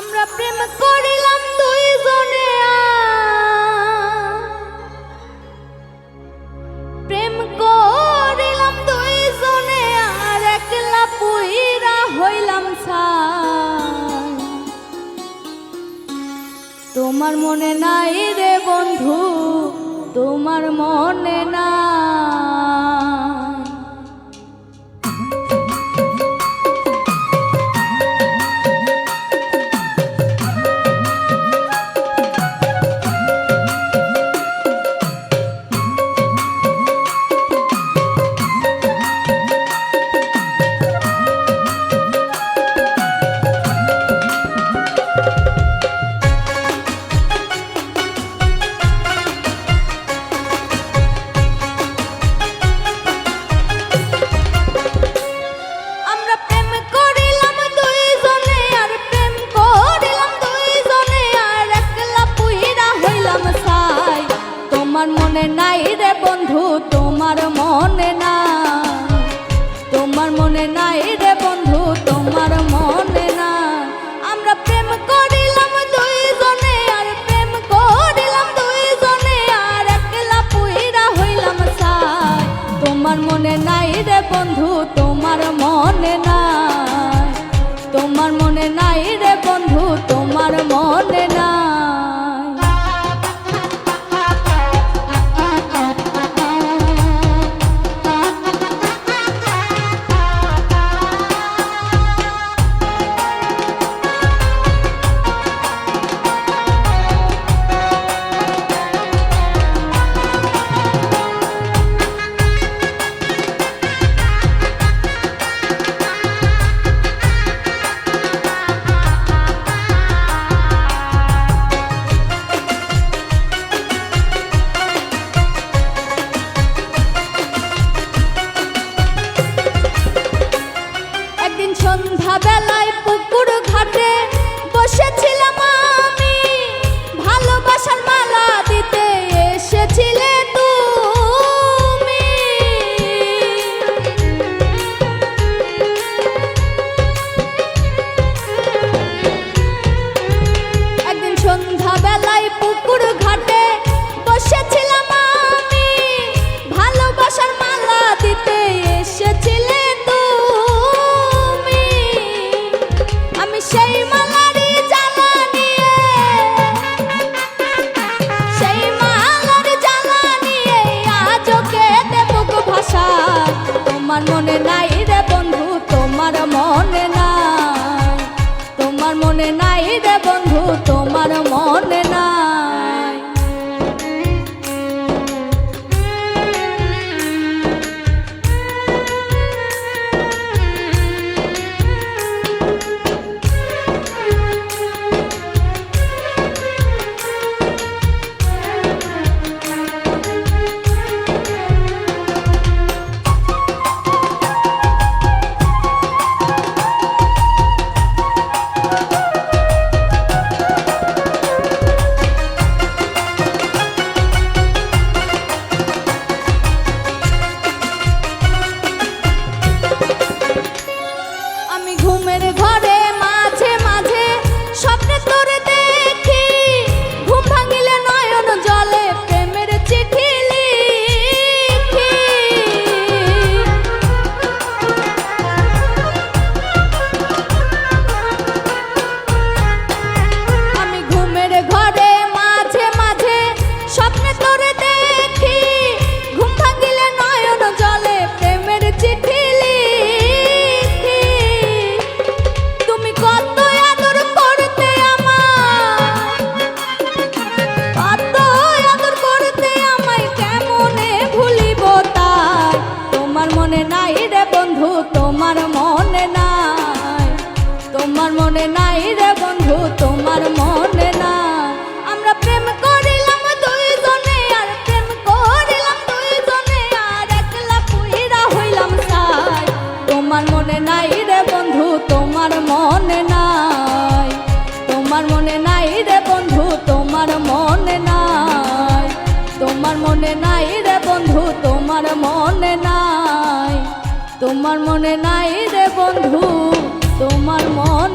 আমরা প্রেম করিলাম দুইজনে, প্রেম করিলাম দুইজনে, আর একলা পুইরা হইলাম ছাই। তোমার মনে নাই রে বন্ধু, তোমার মনে নাই। তোমার মনে নাই রে বন্ধু, তোমার মনে নাই। তোমার মনে নাই রে বন্ধু, তোমার মনে নাই। আমরা প্রেম করিলাম দুইজনে, আর প্রেম করিলাম দুইজনে, আর একলা পুইরা হইলাম ছাই। তোমার মনে নাই রে বন্ধু, তোমার মনে নাই। তোমার মনে নাই রে বন্ধু, তোমার মনে নাই। সন্ধ্যা বেলায় পুকুর ঘাটে বসেছিলাম আমি, ভালোবাসার মালা দিতে এসেছিলে তুমি। একদিন সন্ধ্যা বেলায় পুকুর ঘাটে বসেছিলাম আমি, ভালোবাসার মালা দিতে এসেছিলে সেই মালারি জ্বালা নিয়ে, সেই মালার জ্বালা নিয়ে আজও কেঁদে বুক ভাসায়। তোমার মনে নাই রে বন্ধু, তোমার মনে নাই। তোমার মনে নাই রে বন্ধু, তোমার মনে নাই। ঘুমের ঘরে মাঝে মাঝে স্বপ্নে তোরে দেখি, ঘুম ভাঙিলে নয়ন জলে প্রেমের চিঠি লিখি। আমি ঘুমের ঘরে মাঝে মাঝে স্বপ্নে তোরে দেখি, ঘুম ভাঙিলে নয়ন জলে প্রেমের চিঠি মনে নাই রে বন্ধু, তোমার মনে নাই। তোমার মনে নাই রে বন্ধু, তোমার মনে নাই। আমরা প্রেম করিলাম দুইজনে, আর প্রেম করিলাম দুইজনে, আর একলা পুইরা হইলাম ছাই। তোমার মনে নাই রে বন্ধু, তোমার মনে নাই। তোমার মনে নাই রে বন্ধু, তোমার মনে নাই। তোমার মনে নাই রে বন্ধু, তোমার মনে নাই। তোমার মনে নাই রে বন্ধু, তোমার মন